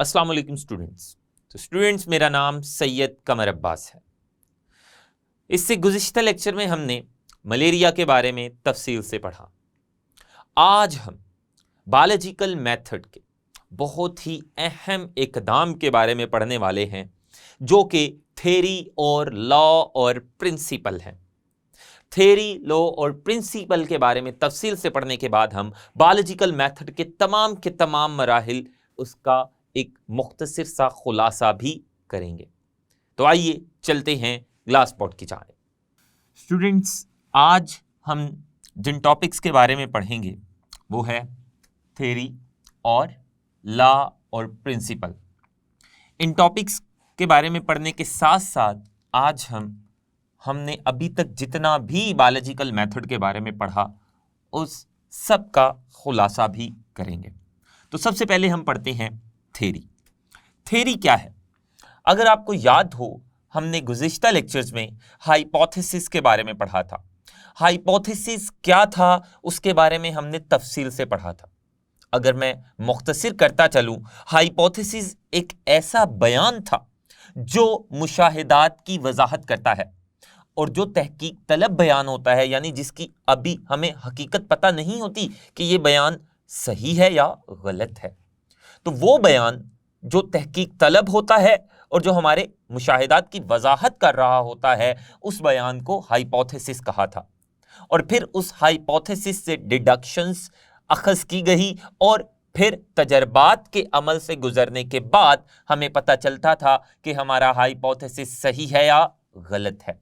अस्सलाम वालेकुम स्टूडेंट्स। तो स्टूडेंट्स, मेरा नाम सैयद कमर अब्बास है। इससे गुज़िश्ता लेक्चर में हमने मलेरिया के बारे में तफसील से पढ़ा। आज हम बायोलॉजिकल मेथड के बहुत ही अहम इक़दाम के बारे में पढ़ने वाले हैं, जो कि थ्योरी और लॉ और प्रिंसिपल हैं। थ्योरी, लॉ और प्रिंसिपल के बारे में तफसील से पढ़ने के बाद हम बायोलॉजिकल मेथड के तमाम मराहिल उसका एक मुख्तसर सा खुलासा भी करेंगे। तो आइए चलते हैं ग्लास पॉट की जानिब। स्टूडेंट्स, आज हम जिन टॉपिक्स के बारे में पढ़ेंगे वो है थ्योरी और लॉ और प्रिंसिपल। इन टॉपिक्स के बारे में पढ़ने के साथ साथ आज हमने अभी तक जितना भी बायोलॉजिकल मेथड के बारे में पढ़ा उस सब का खुलासा भी करेंगे। तो सबसे पहले हम पढ़ते हैं थ्योरी। थ्योरी क्या है? अगर आपको याद हो, हमने गुज़िश्ता लेक्चर्स में हाइपोथेसिस के बारे में पढ़ा था। हाइपोथेसिस क्या था उसके बारे में हमने तफसील से पढ़ा था। अगर मैं मुख्तसर करता चलूं, हाइपोथेसिस एक ऐसा बयान था जो मुशाहिदात की वजाहत करता है और जो तहकीक तलब बयान होता है, यानी जिसकी अभी हमें हकीकत पता नहीं होती कि ये बयान सही है या गलत है। तो वो बयान जो तहकीक तलब होता है और जो हमारे मुशाहिदात की वजाहत कर रहा होता है, उस बयान को हाइपोथेसिस कहा था। और फिर उस हाइपोथेसिस से डिडक्शंस अखज़ की गई और फिर तजर्बात के अमल से गुजरने के बाद हमें पता चलता था कि हमारा हाइपोथेसिस सही है या गलत है।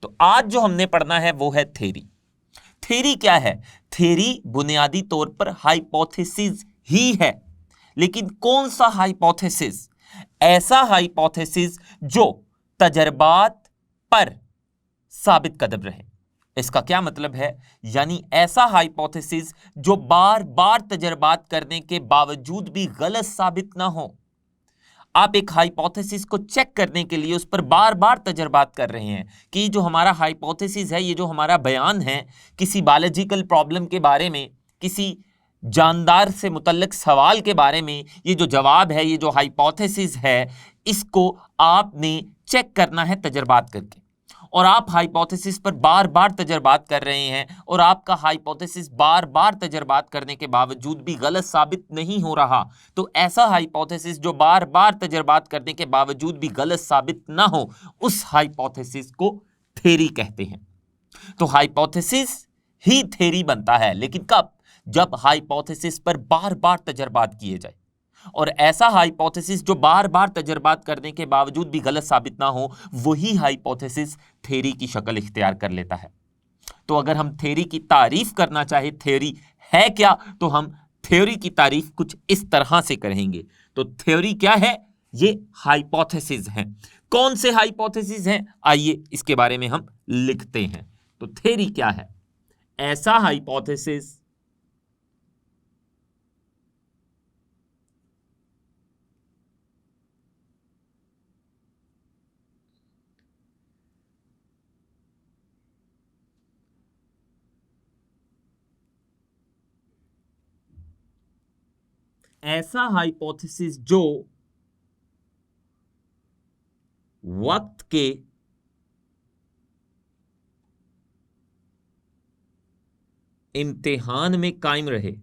तो आज जो हमने पढ़ना है वो है थ्योरी। थ्योरी क्या है? थ्योरी बुनियादी तौर पर हाइपोथेसिस ही है, लेकिन कौन सा हाइपोथेसिस? ऐसा हाइपोथेसिस जो तजर्बात पर साबित कदम रहे। इसका क्या मतलब है? यानी ऐसा हाइपोथेसिस जो बार बार तजर्बात करने के बावजूद भी गलत साबित ना हो। आप एक हाइपोथेसिस को चेक करने के लिए उस पर बार बार तजर्बात कर रहे हैं कि जो हमारा हाइपोथेसिस है, ये जो हमारा बयान है किसी बायोलॉजिकल प्रॉब्लम के बारे में, किसी जानदार से मुतल्लिक सवाल के बारे में, ये जो जवाब है, ये जो हाइपोथेसिस है, इसको आपने चेक करना है तजर्बात करके। और आप हाइपोथेसिस पर बार बार तजर्बात कर रहे हैं और आपका हाइपोथेसिस बार बार तजर्बात करने के बावजूद भी गलत साबित नहीं हो रहा। तो ऐसा हाइपोथेसिस जो बार बार तजर्बात करने के बावजूद भी गलत साबित ना हो, उस हाइपोथेसिस को थ्योरी कहते हैं। तो हाइपोथेसिस ही थ्योरी बनता है, लेकिन कब? जब हाइपोथेसिस पर बार बार तजर्बात किए जाए। और ऐसा हाइपोथेसिस जो बार बार तजर्बात करने के बावजूद भी गलत साबित ना हो, वही हाइपोथेसिस थ्योरी की शक्ल इख्तियार कर लेता है। तो अगर हम थ्योरी की तारीफ करना चाहे, थ्योरी है क्या, तो हम थ्योरी की तारीफ कुछ इस तरह से करेंगे। तो थ्योरी क्या है? ये हाइपोथेसिस हैं। कौन से हाइपोथेसिस हैं? आइए इसके बारे में हम लिखते हैं। तो थ्योरी क्या है? ऐसा हाइपोथेसिस जो वक्त के इम्तिहान में कायम रहे।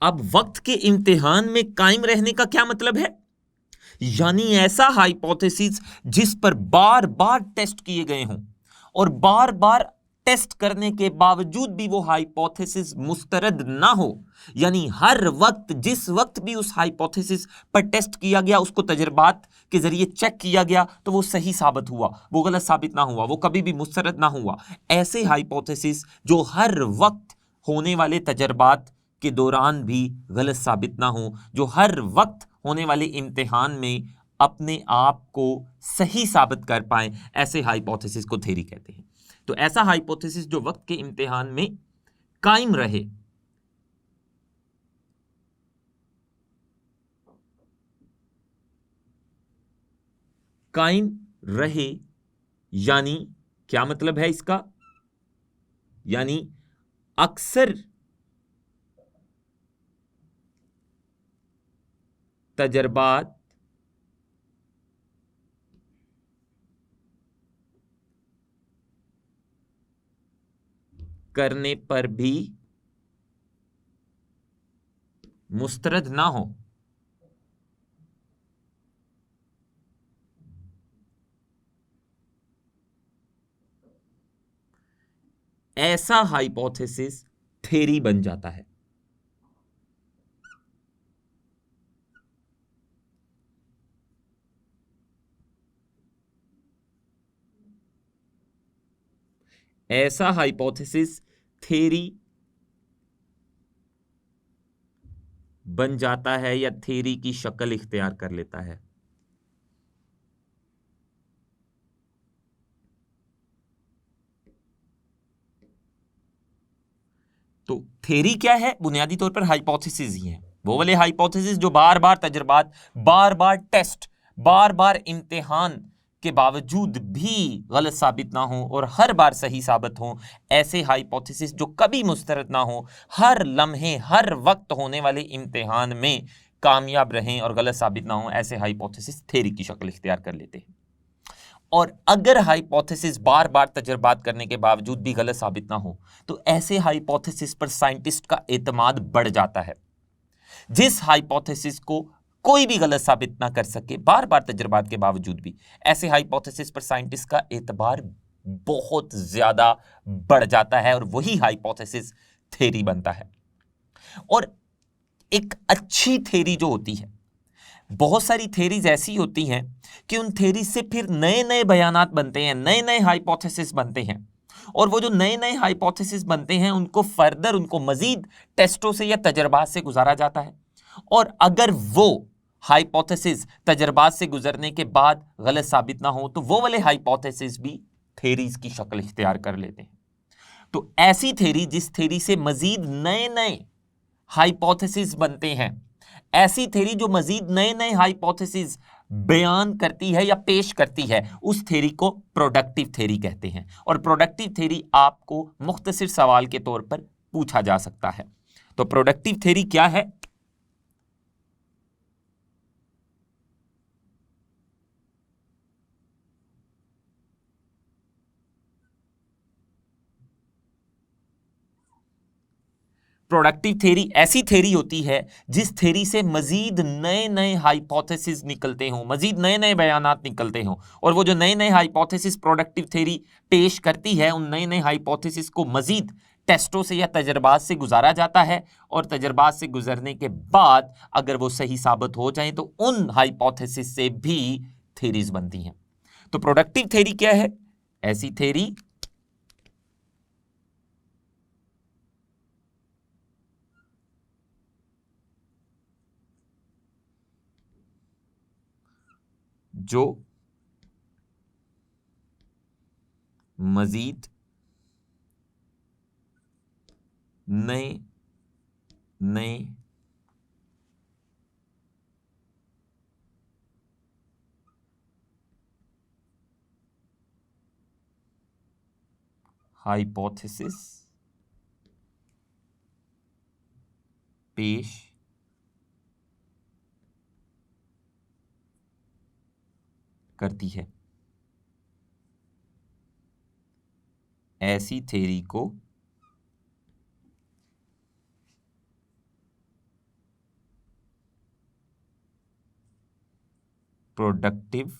अब वक्त के इम्तिहान में कायम रहने का क्या मतलब है? यानी ऐसा हाइपोथेसिस जिस पर बार बार टेस्ट किए गए हों और बार बार टेस्ट करने के बावजूद भी वो हाइपोथेसिस मुस्तरद ना हो। यानी हर वक्त, जिस वक्त भी उस हाइपोथेसिस पर टेस्ट किया गया, उसको तजर्बात के जरिए चेक किया गया, तो वो सही साबित हुआ, वो गलत साबित ना हुआ, वो कभी भी मुस्तरद ना हुआ। ऐसे हाइपोथेसिस जो हर वक्त होने वाले तजर्बात के दौरान भी गलत साबित ना हो, जो हर वक्त होने वाले इम्तिहान में अपने आप को सही साबित कर पाए, ऐसे हाइपोथेसिस को थ्योरी कहते हैं। तो ऐसा हाइपोथेसिस जो वक्त के इम्तिहान में कायम रहे, यानी क्या मतलब है इसका? यानी अक्सर तजर्बात करने पर भी मुस्तरद ना हो। ऐसा हाइपोथेसिस थ्योरी बन जाता है। ऐसा हाइपोथेसिस थ्योरी बन जाता है या थ्योरी की शक्ल इख्तियार कर लेता है। तो थ्योरी क्या है? बुनियादी तौर पर हाइपोथेसिस ही है, वो वाले हाइपोथेसिस जो बार बार तजर्बात, बार बार टेस्ट, बार बार इम्तिहान के बावजूद भी गलत साबित ना हो और हर बार सही साबित हो। ऐसे हाइपोथेसिस जो कभी मुस्तरद ना हो, हर लम्हे हर वक्त होने वाले इम्तिहान में कामयाब रहें और गलत साबित ना हो, ऐसे हाइपोथेसिस थ्योरी की शक्ल इख्तियार कर लेते हैं। और अगर हाइपोथेसिस बार बार तजर्बात करने के बावजूद भी गलत साबित ना हो, तो ऐसे हाइपोथेसिस पर साइंटिस्ट का एतमाद बढ़ जाता है। जिस हाइपोथेसिस को कोई भी गलत साबित ना कर सके बार बार तजर्बात के बावजूद भी, ऐसे हाइपोथेसिस पर साइंटिस्ट का एतबार बहुत ज्यादा बढ़ जाता है और वही हाइपोथेसिस थ्योरी बनता है। और एक अच्छी थ्योरी जो होती है, बहुत सारी थ्योरीज ऐसी होती हैं कि उन थ्योरी से फिर नए नए बयानात बनते हैं, नए नए हाइपोथेसिस बनते हैं, और वो जो नए नए हाइपोथेसिस बनते हैं उनको फर्दर, उनको मजीद टेस्टों से या तजर्बात से गुजारा जाता है। और अगर वो हाइपोथेसिस तजर्बात से गुजरने के बाद गलत साबित ना हो, तो वो वाले हाइपोथेसिस भी थ्योरीज की शक्ल इख्तियार कर लेते हैं। तो ऐसी थ्योरी जिस थ्योरी से मजीद नए नए हाइपोथेसिस बनते हैं, ऐसी थ्योरी जो मजीद नए नए हाइपोथेसिस बयान करती है या पेश करती है, उस थ्योरी को प्रोडक्टिव थ्योरी कहते हैं। और प्रोडक्टिव थ्योरी आपको मुख्तसर सवाल के तौर पर पूछा जा सकता है। तो प्रोडक्टिव थ्योरी क्या है? प्रोडक्टिव थ्योरी ऐसी थ्योरी होती है जिस थ्योरी से मजीद नए नए हाइपोथेसिस निकलते हों, मजीद नए नए बयानात निकलते हों, और वो जो नए नए हाइपोथेसिस प्रोडक्टिव थ्योरी पेश करती है, उन नए नए हाइपोथेसिस को मजीद टेस्टों से या तजर्बात से गुजारा जाता है, और तजर्बात से गुजरने के बाद अगर वो सही साबित हो जाए तो उन हाइपोथेसिस से भी थ्योरीज बनती हैं। तो प्रोडक्टिव थ्योरी क्या है? ऐसी थ्योरी जो मजीद नए नए हाइपोथेसिस पेश करती है, ऐसी थ्योरी को प्रोडक्टिव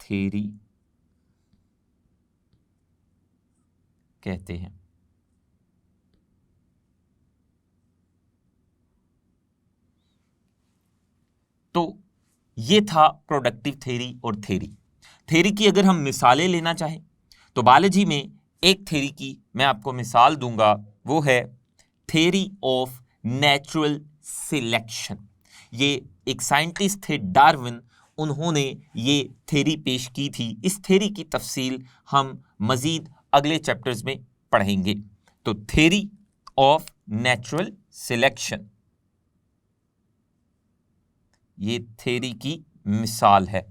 थ्योरी कहते हैं। तो ये था प्रोडक्टिव थ्योरी और थ्योरी। थ्योरी की अगर हम मिसालें लेना चाहें तो बायोलॉजी में एक थ्योरी की मैं आपको मिसाल दूंगा, वो है थ्योरी ऑफ नेचुरल सिलेक्शन। ये एक साइंटिस्ट थे डार्विन, उन्होंने ये थ्योरी पेश की थी। इस थ्योरी की तफसील हम मजीद अगले चैप्टर्स में पढ़ेंगे। तो थ्योरी ऑफ नेचुरल सिलेक्शन, ये थ्योरी की मिसाल है।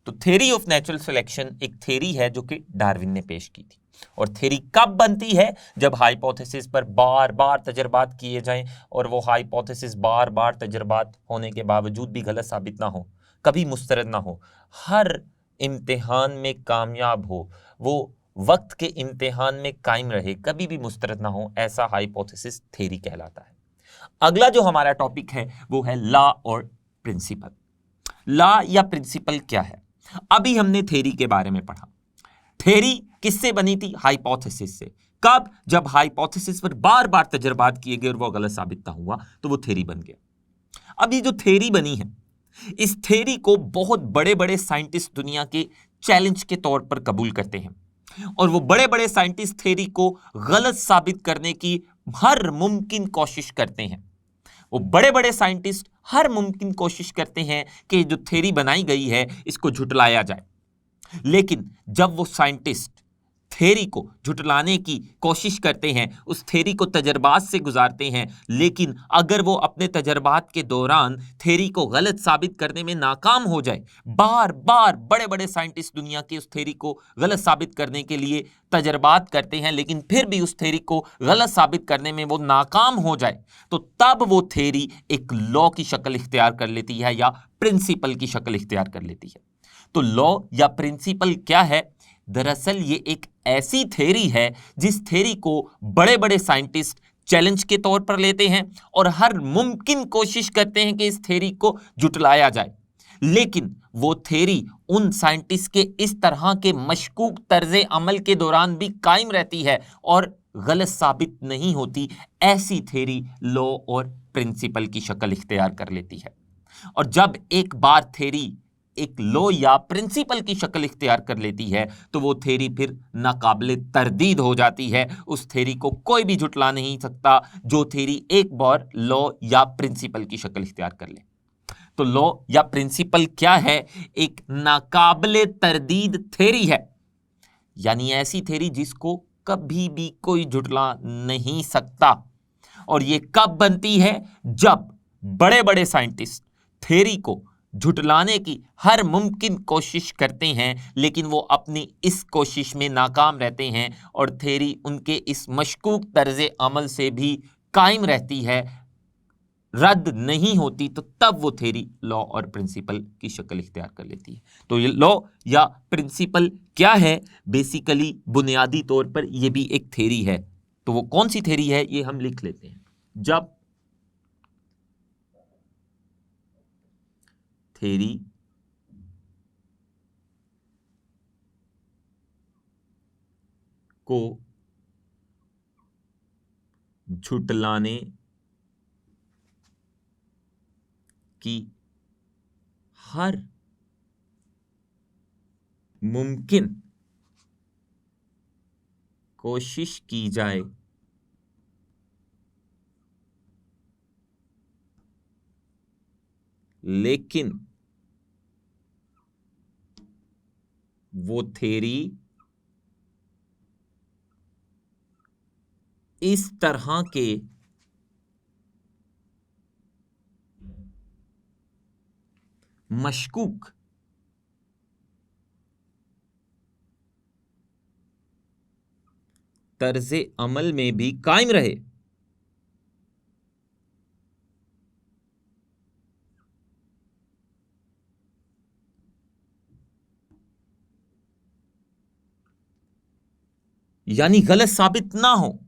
तो थ्योरी ऑफ नेचुरल सिलेक्शन एक थ्योरी है जो कि डार्विन ने पेश की थी। और थ्योरी कब बनती है? जब हाइपोथेसिस पर बार बार तजर्बात किए जाएं और वो हाइपोथेसिस बार बार तजर्बात होने के बावजूद भी गलत साबित ना हो, कभी मुस्तरद ना हो, हर इम्तिहान में कामयाब हो, वो वक्त के इम्तिहान में कायम रहे, कभी भी मुस्तरद ना हो, ऐसा हाइपोथेसिस थ्योरी कहलाता है। अगला जो हमारा टॉपिक है वो है लॉ और प्रिंसिपल। लॉ या प्रिंसिपल क्या है? अभी हमने थ्योरी के बारे में पढ़ा। थ्योरी किससे बनी थी? हाइपोथेसिस से। कब? जब हाइपोथेसिस पर बार बार तजर्बात किए गए और वो गलत साबित ना हुआ तो वो थ्योरी बन गया। अब ये जो थ्योरी बनी है, इस थ्योरी को बहुत बड़े बड़े साइंटिस्ट दुनिया के चैलेंज के तौर पर कबूल करते हैं और वो बड़े बड़े साइंटिस्ट थ्योरी को गलत साबित करने की हर मुमकिन कोशिश करते हैं। वो बड़े बड़े साइंटिस्ट हर मुमकिन कोशिश करते हैं कि जो थ्योरी बनाई गई है इसको झुटलाया जाए। लेकिन जब वो साइंटिस्ट थ्योरी को झुटलाने की कोशिश करते हैं, उस थ्योरी को तजर्बात से गुजारते हैं, लेकिन अगर वो अपने तजर्बात के दौरान थ्योरी को गलत साबित करने में नाकाम हो जाए, बार बार बड़े बड़े साइंटिस्ट दुनिया के उस थ्योरी को गलत साबित करने के लिए तजर्बात करते हैं, लेकिन फिर भी उस थ्योरी को गलत साबित करने में वो नाकाम हो जाए, तो तब वो थ्योरी एक लॉ की शक्ल इख्तियार कर लेती है या प्रिंसिपल की शक्ल इख्तियार कर लेती है। तो लॉ या प्रिंसिपल क्या है? दरअसल ये एक ऐसी थ्योरी है जिस थ्योरी को बड़े बड़े साइंटिस्ट चैलेंज के तौर पर लेते हैं और हर मुमकिन कोशिश करते हैं कि इस थ्योरी को जुटलाया जाए, लेकिन वो थ्योरी उन साइंटिस्ट के इस तरह के मशकूक तर्ज अमल के दौरान भी कायम रहती है और गलत साबित नहीं होती। ऐसी थ्योरी लॉ और प्रिंसिपल की शक्ल इख्तियार कर लेती है। और जब एक बार थ्योरी एक लॉ या प्रिंसिपल की शक्ल इख्तियार कर लेती है तो वो थ्योरी फिर नाकाबिले तरदीद हो जाती है। उस थ्योरी को कोई भी झुटला नहीं सकता जो थ्योरी एक बार लॉ या प्रिंसिपल की शक्ल इख्तियार कर ले। तो लॉ या प्रिंसिपल क्या है? एक नाकाबिले तरदीद थ्योरी है, यानी ऐसी थ्योरी जिसको कभी भी कोई झुटला नहीं सकता। और ये कब बनती है? जब बड़े बड़े साइंटिस्ट थ्योरी को झुटलाने की हर मुमकिन कोशिश करते हैं, लेकिन वो अपनी इस कोशिश में नाकाम रहते हैं और थ्योरी उनके इस मशकूक तर्ज अमल से भी कायम रहती है, रद्द नहीं होती, तो तब वो थ्योरी लॉ और प्रिंसिपल की शक्ल इख्तियार कर लेती है। तो ये लॉ या प्रिंसिपल क्या है? बेसिकली बुनियादी तौर पर ये भी एक थ्योरी है। तो वो कौन सी थ्योरी है ये हम लिख लेते हैं। जब थ्योरी को झुटलाने की हर मुमकिन कोशिश की जाए, लेकिन वो थ्योरी इस तरह के मशकूक तर्ज अमल में भी कायम रहे। यानी गलत साबित ना हो,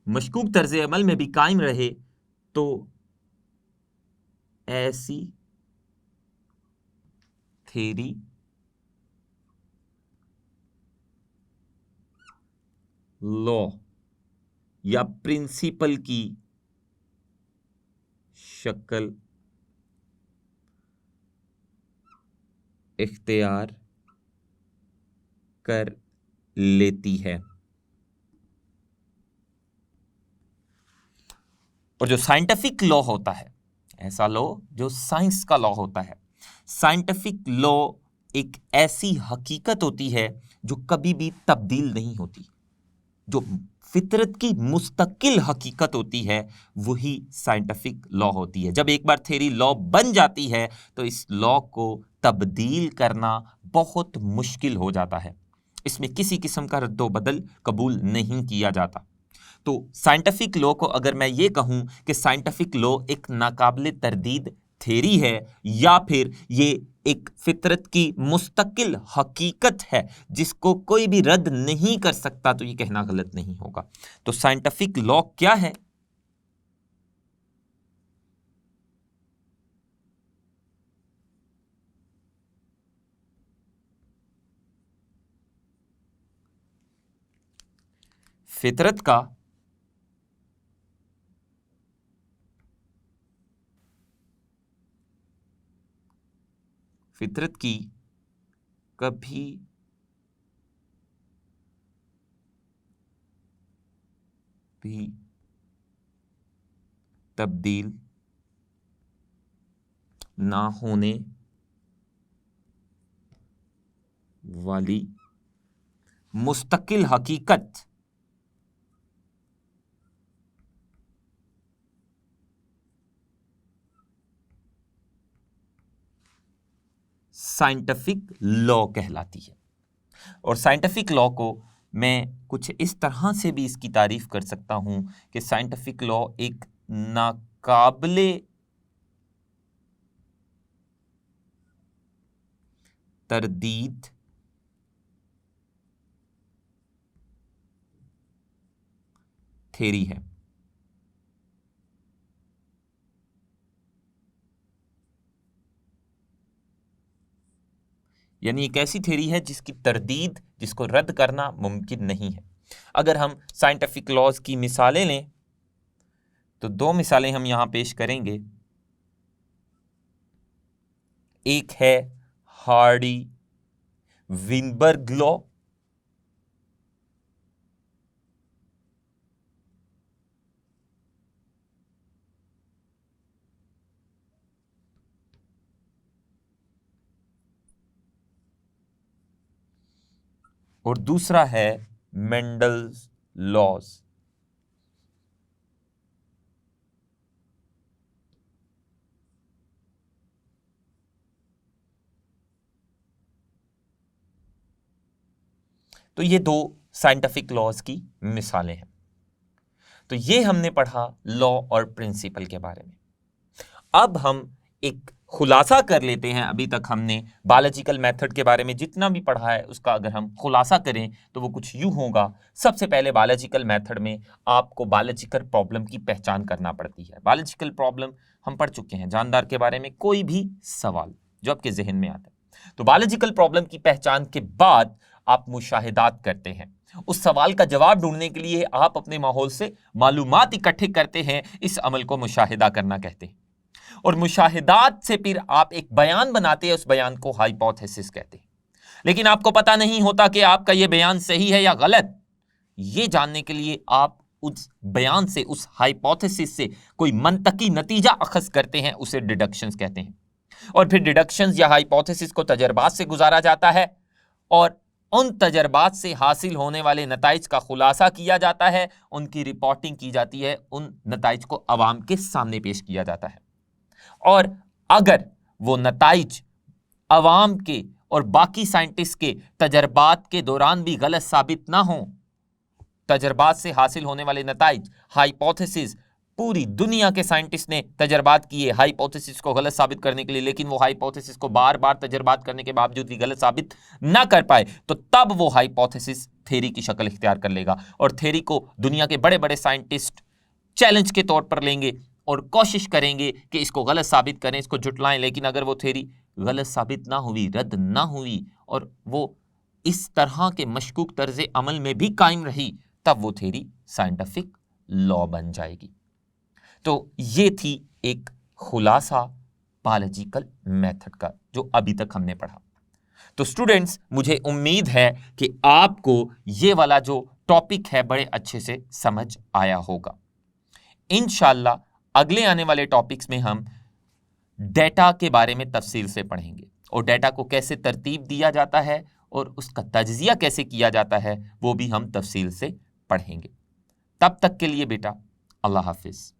मशकूक तर्ज अमल में भी कायम रहे, तो ऐसी थ्योरी लॉ या प्रिंसिपल की शक्ल इख्तियार कर लेती है। और जो साइंटिफिक लॉ होता है, ऐसा लॉ जो साइंस का लॉ होता है, साइंटिफिक लॉ एक ऐसी हकीकत होती है जो कभी भी तब्दील नहीं होती। जो फितरत की मुस्तकिल हकीकत होती है वही साइंटिफिक लॉ होती है। जब एक बार थ्योरी लॉ बन जाती है तो इस लॉ को तब्दील करना बहुत मुश्किल हो जाता है। इसमें किसी किस्म का रद्दोबदल कबूल नहीं किया जाता। तो साइंटिफिक लॉ को अगर मैं ये कहूं कि साइंटिफिक लॉ एक नाकाबिले तरदीद थ्योरी है या फिर ये एक फितरत की मुस्तकिल हकीकत है जिसको कोई भी रद्द नहीं कर सकता, तो ये कहना गलत नहीं होगा। तो साइंटिफिक लॉ क्या है? फितरत का फितरत की कभी भी तब्दील ना होने वाली मुस्तकिल हकीकत साइंटिफिक लॉ कहलाती है। और साइंटिफिक लॉ को मैं कुछ इस तरह से भी इसकी तारीफ कर सकता हूं कि साइंटिफिक लॉ एक नाकाबिले तरदीद थ्योरी है। यानी एक ऐसी थ्योरी है जिसकी तरदीद, जिसको रद्द करना मुमकिन नहीं है। अगर हम साइंटिफिक लॉज की मिसालें लें तो दो मिसालें हम यहां पेश करेंगे। एक है हार्डी विनबर्ग लॉ, और दूसरा है मेंडल्स लॉज। तो ये दो साइंटिफिक लॉज की मिसालें हैं। तो ये हमने पढ़ा लॉ और प्रिंसिपल के बारे में। अब हम एक खुलासा कर लेते हैं। अभी तक हमने बायोलॉजिकल मेथड के बारे में जितना भी पढ़ा है उसका अगर हम खुलासा करें तो वो कुछ यूं होगा। सबसे पहले बायोलॉजिकल मेथड में आपको बायोलॉजिकल प्रॉब्लम की पहचान करना पड़ती है। बायोलॉजिकल प्रॉब्लम हम पढ़ चुके हैं, जानदार के बारे में कोई भी सवाल जो आपके जहन में आता है। तो बायोलॉजिकल प्रॉब्लम की पहचान के बाद आप मुशाहिदात करते हैं। उस सवाल का जवाब ढूंढने के लिए आप अपने माहौल से मालूमात इकट्ठे करते हैं। इस अमल को मुशाहिदा करना कहते हैं। और मुशाहिदात से फिर आप एक बयान बनाते हैं, उस बयान को हाइपोथेसिस कहते हैं। लेकिन आपको पता नहीं होता कि आपका यह बयान सही है या गलत। यह जानने के लिए आप उस बयान से, उस हाइपोथेसिस से कोई मंतकी नतीजा अखज़ करते हैं, उसे डिडक्शंस कहते हैं। और फिर डिडक्शंस या हाइपोथेसिस को तजर्बात से गुजारा जाता है और उन तजर्बात से हासिल होने वाले नताइज का खुलासा किया जाता है, उनकी रिपोर्टिंग की जाती है, उन नताइज को अवाम के सामने पेश किया जाता है। और अगर वो नताइज अवाम के और बाकी साइंटिस्ट के तजर्बात के दौरान भी गलत साबित ना हो, तजर्बात से हासिल होने वाले नताइज, हाइपोथेसिस, पूरी दुनिया के साइंटिस्ट ने तजर्बात किए हाइपोथेसिस को गलत साबित करने के लिए, लेकिन वो हाइपोथेसिस को बार बार तजर्बात करने के बावजूद भी गलत साबित ना कर पाए, तो तब वो हाइपोथेसिस थ्योरी की शक्ल इख्तियार कर लेगा। और थ्योरी को दुनिया के बड़े बड़े साइंटिस्ट चैलेंज के तौर पर लेंगे और कोशिश करेंगे कि इसको गलत साबित करें, इसको झुटलाएं। लेकिन अगर वो थ्योरी गलत साबित ना हुई, रद्द ना हुई और वो इस तरह के मशकूक तर्ज अमल में भी कायम रही, तब वो थ्योरी साइंटिफिक लॉ बन जाएगी। तो ये थी एक खुलासा बायोलॉजिकल मेथड का जो अभी तक हमने पढ़ा। तो स्टूडेंट्स, मुझे उम्मीद है कि आपको ये वाला जो टॉपिक है बड़े अच्छे से समझ आया होगा। इंशाल्लाह अगले आने वाले टॉपिक्स में हम डेटा के बारे में तफसील से पढ़ेंगे और डेटा को कैसे तरतीब दिया जाता है और उसका तज्जिया कैसे किया जाता है वो भी हम तफसील से पढ़ेंगे। तब तक के लिए बेटा अल्लाह हाफिज।